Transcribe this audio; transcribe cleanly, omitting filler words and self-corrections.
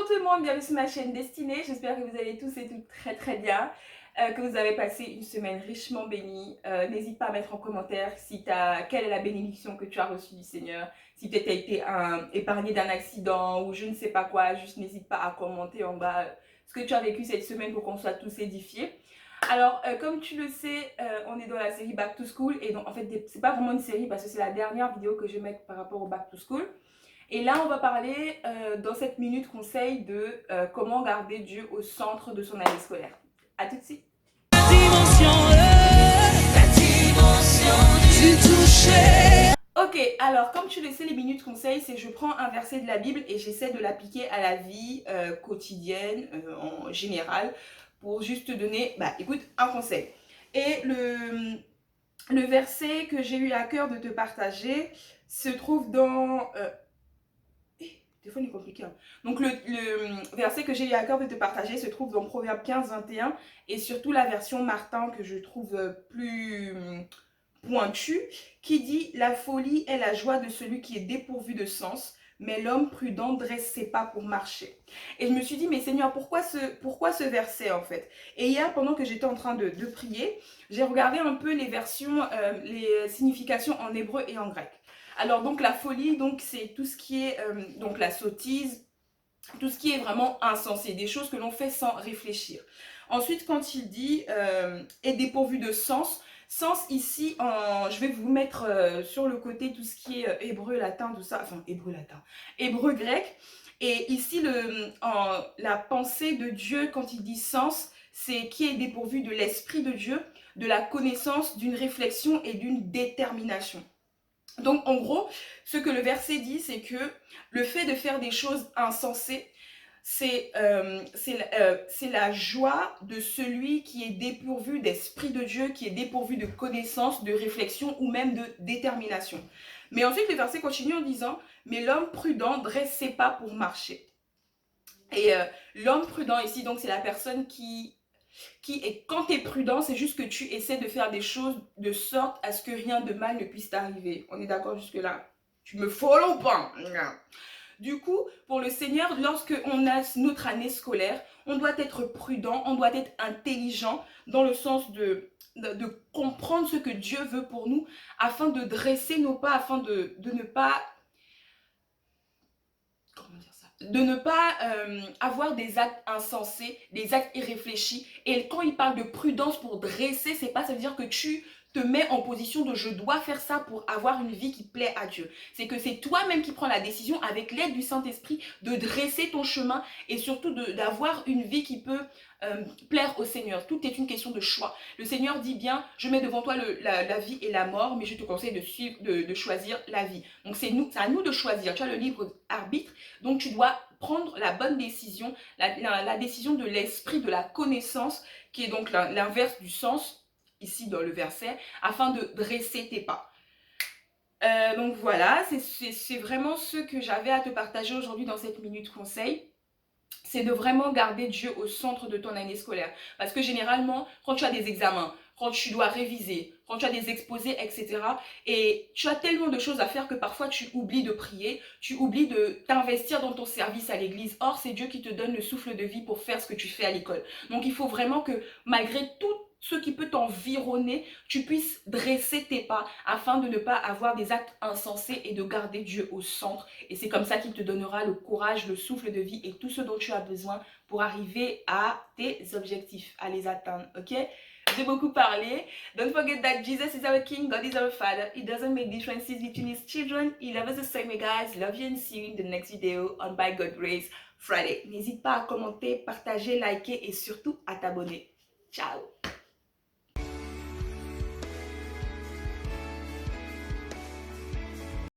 Bonjour tout le monde, bienvenue sur ma chaîne Destinée. J'espère que vous allez tous et toutes très bien, que vous avez passé une semaine richement bénie. N'hésite pas à mettre en commentaire quelle est la bénédiction que tu as reçue du Seigneur, si peut-être tu as été épargné d'un accident ou je ne sais pas quoi. Juste n'hésite pas à commenter en bas ce que tu as vécu cette semaine pour qu'on soit tous édifiés. Alors, comme tu le sais, on est dans la série Back to School et donc en fait, c'est pas vraiment une série parce que c'est la dernière vidéo que je mets par rapport au Back to School. Et là, on va parler dans cette minute conseil de comment garder Dieu au centre de son année scolaire. À tout de suite. Ok, alors comme tu le sais, les minutes conseils, c'est je prends un verset de la Bible et j'essaie de l'appliquer à la vie quotidienne en général pour juste te donner, écoute, un conseil. Et le verset que j'ai eu à cœur de te partager se trouve dans... des fois, il est compliqué. Hein. Donc, le verset que j'ai eu à cœur de te partager se trouve dans Proverbe 15, 21 et surtout la version Martin que je trouve plus pointue qui dit « La folie est la joie de celui qui est dépourvu de sens, mais l'homme prudent dresse ses pas pour marcher. » Et je me suis dit « Mais Seigneur, pourquoi ce verset en fait ?» Et hier, pendant que j'étais en train de prier, j'ai regardé un peu les versions, les significations en hébreu et en grec. Alors donc la folie, donc c'est tout ce qui est donc la sottise, tout ce qui est vraiment insensé, des choses que l'on fait sans réfléchir. Ensuite, quand il dit est dépourvu de sens, sens ici, je vais vous mettre sur le côté tout ce qui est hébreu, latin, tout ça, enfin hébreu, latin, hébreu, grec. Et ici, la pensée de Dieu, quand il dit sens, c'est qui est dépourvu de l'esprit de Dieu, de la connaissance, d'une réflexion et d'une détermination. Donc, en gros, ce que le verset dit, c'est que le fait de faire des choses insensées, c'est la joie de celui qui est dépourvu d'esprit de Dieu, qui est dépourvu de connaissance, de réflexion ou même de détermination. Mais ensuite, le verset continue en disant « Mais l'homme prudent dresse ses pas pour marcher. » Et l'homme prudent ici, donc c'est la personne quand tu es prudent, c'est juste que tu essaies de faire des choses de sorte à ce que rien de mal ne puisse t'arriver. On est d'accord jusque-là? Tu me follow ou pas? Du coup, pour le Seigneur, lorsque on a notre année scolaire, on doit être prudent, on doit être intelligent dans le sens de comprendre ce que Dieu veut pour nous afin de dresser nos pas, afin de ne pas... Comment dire ça? De ne pas avoir des actes insensés, des actes irréfléchis. Et quand il parle de prudence pour dresser, ça veut dire que tu te mets en position de je dois faire ça pour avoir une vie qui plaît à Dieu. C'est que c'est toi-même qui prends la décision avec l'aide du Saint-Esprit de dresser ton chemin et surtout d'avoir une vie qui peut plaire au Seigneur. Tout est une question de choix. Le Seigneur dit bien, je mets devant toi la vie et la mort, mais je te conseille de choisir la vie. Donc c'est à nous de choisir. Tu as le libre arbitre, donc tu dois prendre la bonne décision, la décision de l'esprit, de la connaissance, qui est donc l'inverse du sens, ici dans le verset, afin de dresser tes pas. Donc voilà, c'est vraiment ce que j'avais à te partager aujourd'hui dans cette minute conseil. C'est de vraiment garder Dieu au centre de ton année scolaire. Parce que généralement, quand tu as des examens, quand tu dois réviser, quand tu as des exposés, etc. Et tu as tellement de choses à faire que parfois tu oublies de prier, tu oublies de t'investir dans ton service à l'église. Or, c'est Dieu qui te donne le souffle de vie pour faire ce que tu fais à l'école. Donc, il faut vraiment que malgré tout ce qui peut t'environner, tu puisses dresser tes pas afin de ne pas avoir des actes insensés et de garder Dieu au centre. Et c'est comme ça qu'il te donnera le courage, le souffle de vie et tout ce dont tu as besoin pour arriver à tes objectifs, à les atteindre, ok? J'ai beaucoup parlé. Don't forget that Jesus is our King, God is our Father. It doesn't make differences between His children. He loves us the same way, guys. Love you and see you in the next video on By God Grace Friday. N'hésite pas à commenter, partager, liker et surtout à t'abonner. Ciao!